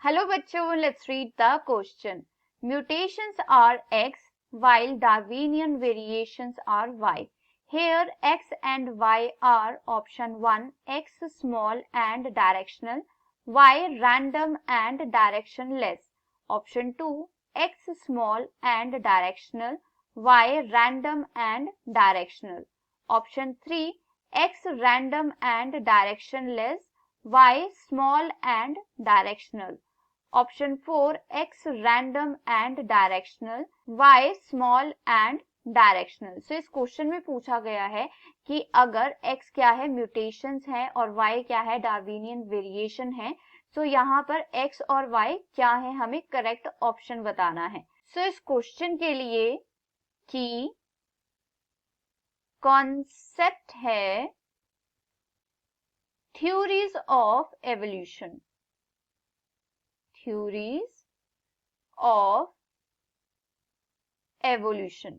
Hello बच्चों, let's read the question. Mutations are X while Darwinian variations are Y. Here X and Y are option 1 X small and directional, Y random and directionless. Option 2 X small and directional, Y random and directional. Option 3 X random and directionless, Y small and directional. Option 4 X random and directional, Y small and directional. So इस question में पूछा गया है कि अगर x क्या है mutations है और y क्या है डार्विनियन वेरिएशन है, सो यहाँ पर x और y क्या है हमें करेक्ट ऑप्शन बताना है. सो इस क्वेश्चन के लिए की कॉन्सेप्ट है theories of evolution. Theories of evolution.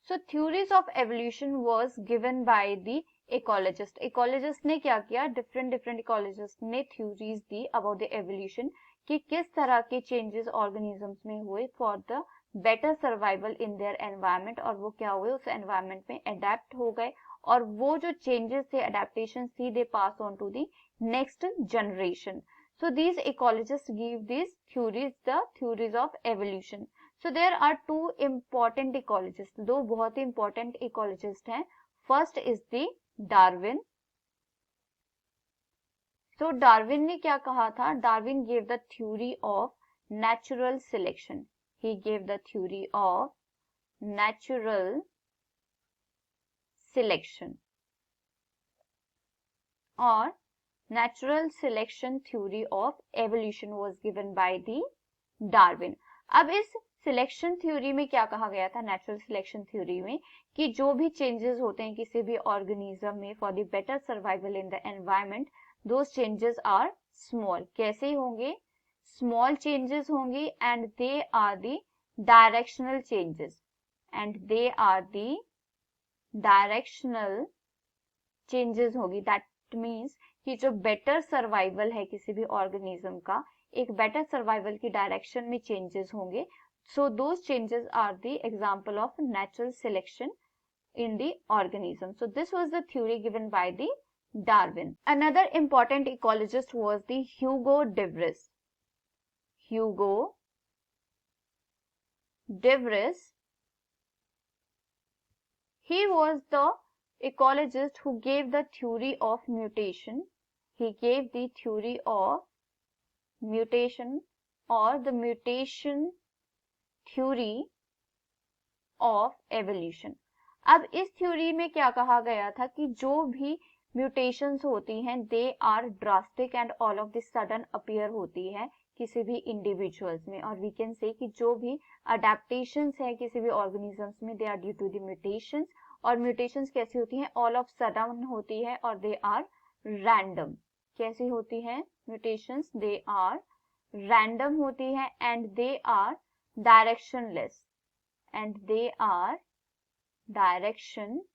So theories of evolution was given by the ecologist. Ecologist ने क्या किया, different ecologist ने theories the about the evolution कि किस तरह के changes organisms में हुए for the better survival in their environment, और वो क्या हुए उस environment में adapt हो गए, और वो जो changes थे adaptations थी they pass on to the next generation. So these ecologists give these theories, the theories of evolution. So there are two important ecologists, दो बहुत ही important ecologists हैं. First is the Darwin. So Darwin ने क्या कहा था? Darwin gave the theory of natural selection. He gave the theory of natural selection. और natural selection theory of evolution was given by the Darwin. अब इस selection theory में क्या कहा गया था, नेचुरल सिलेक्शन थ्योरी में, कि जो भी चेंजेस होते हैं किसी भी ऑर्गेनिज्म में for the better survival in the environment, those changes are small. कैसे होंगे? स्मॉल चेंजेस होंगे and they are the directional changes. And they are the directional changes होगी. दैट मीन्स कि जो बेटर सर्वाइवल है किसी भी ऑर्गेनिज्म का, एक बेटर सर्वाइवल की डायरेक्शन में चेंजेस होंगे. So those changes are the example of natural selection in the organism. So this was the theory given by the Darwin. Another important ecologist was the Hugo de Vries. Hugo de Vries. He was the ecologist who gave the theory of mutation. He gave the theory of mutation or the mutation theory of evolution. अब इस theory में क्या कहा गया था कि जो भी म्यूटेशंस होती हैं they are drastic and all of the sudden appear होती है किसी भी इंडिविजुअल्स में, और वी कैन से कि जो भी अडेप्टेशंस है किसी भी ऑर्गेनिजम्स में they are due to the mutations. और म्यूटेशंस कैसी होती हैं? ऑल ऑफ सडन होती है और दे आर रैंडम. कैसी होती है म्यूटेशंस? दे आर रैंडम होती है and they are directionless. And they are directionless.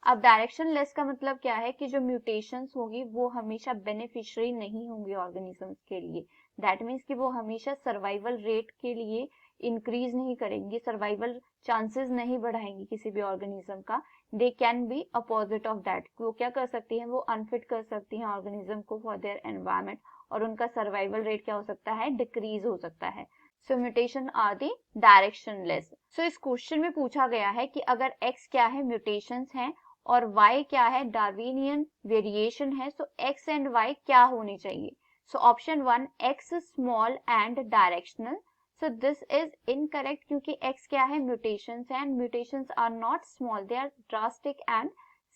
अब डायरेक्शनलेस का मतलब क्या है कि जो म्यूटेशंस होगी वो हमेशा बेनिफिशियरी नहीं होंगी ऑर्गेनिजम्स के लिए. दैट मीन्स कि वो हमेशा सर्वाइवल रेट के लिए इंक्रीज नहीं करेंगी, सर्वाइवल चांसेस नहीं बढ़ाएंगी किसी भी ऑर्गेनिज्म का. They can be opposite of that. वो क्या कर सकती हैं? वो अनफिट कर सकती हैं ऑर्गेनिज्म को फॉर देयर एनवायरनमेंट, और उनका सर्वाइवल रेट क्या हो सकता है? डिक्रीज हो सकता है. सो म्यूटेशन आर दी डायरेक्शनलेस. सो इस क्वेश्चन में पूछा गया है कि अगर x क्या है म्यूटेशंस हैं और y क्या है डार्विनियन वेरिएशन है, सो x एंड y क्या होनी चाहिए? So option 1 x small and directional. So this is incorrect क्योंकि x क्या है म्यूटेशंस है and mutations are not small, they are drastic and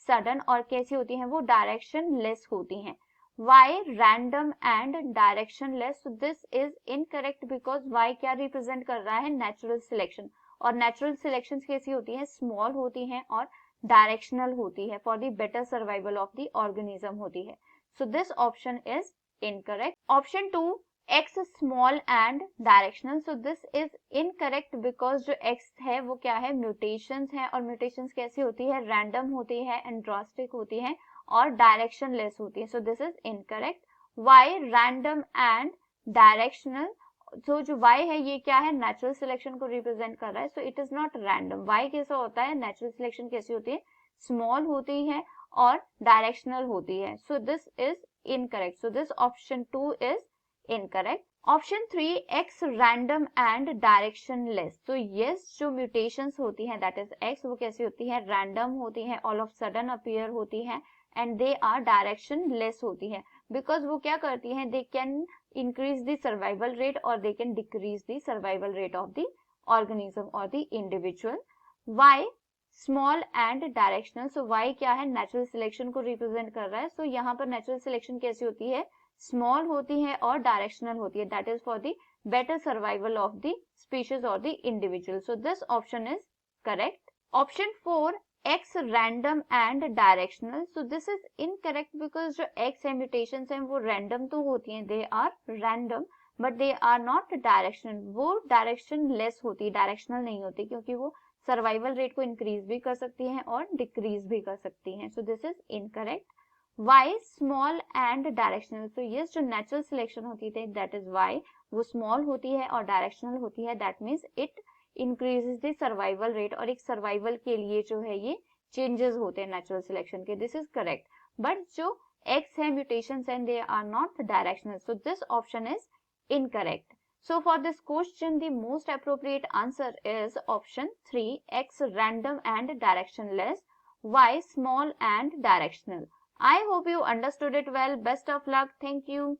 sudden. और कैसी होती हैं? वो डायरेक्शन लेस होती हैं. Y random and directionless. So this is incorrect because Y क्या रिप्रेजेंट कर रहा है? Natural selection. और नेचुरल सिलेक्शन कैसी होती है? स्मॉल होती हैं और डायरेक्शनल होती है, for the better survival of the organism होती है. So this option is incorrect. Option 2 x small and directional. So this is incorrect because जो x है वो क्या है? म्यूटेशंस है, और म्यूटेशंस कैसी होती है? रैंडम होती है एंड ड्रास्टिक होती है, और डायरेक्शनलेस होती है, so this is incorrect. Y random and directional, तो जो y है ये क्या है, नेचुरल सिलेक्शन को रिप्रेजेंट कर रहा है, so it is not random. y कैसा होता है, नेचुरल सिलेक्शन कैसी होती है, स्मॉल होती है और डायरेक्शनल होती है, so this is incorrect. So this option 2 is incorrect. Option 3 x random and directionless. तो यस, जो म्यूटेशंस होती हैं दैट इज x, वो कैसी होती है, रैंडम होती है, ऑल ऑफ सडन अपीयर होती है एंड दे आर डायरेक्शनलेस होती है. बिकॉज वो क्या करती हैं, they can increase the survival rate or they can decrease the survival rate of the organism or the individual. Y small and directional. So Y क्या है, natural selection को represent कर रहा है. So यहाँ पर natural selection कैसी होती है, small होती है और directional होती है. That is for the better survival of the species or the individual. So this option is correct. Option 4 x random and directional. So this is incorrect because जो x है mutations हैं वो random तो होती हैं, they are random but they are not directional. वो directionless होती है, directional नहीं होती, क्योंकि वो survival rate को increase भी कर सकती हैं और decrease भी कर सकती हैं. So this is incorrect. Y small and directional. So yes, जो natural selection होती थी that is Y, वो small होती है और directional होती है, that means it increases the survival rate और एक survival के लिए जो है ये changes होते हैं natural selection के. This is correct. But जो X है mutations and they are not directional. So this option is incorrect. So for this question the most appropriate answer is option 3 X random and directionless, Y small and directional. I hope you understood it well. Best of luck. Thank you.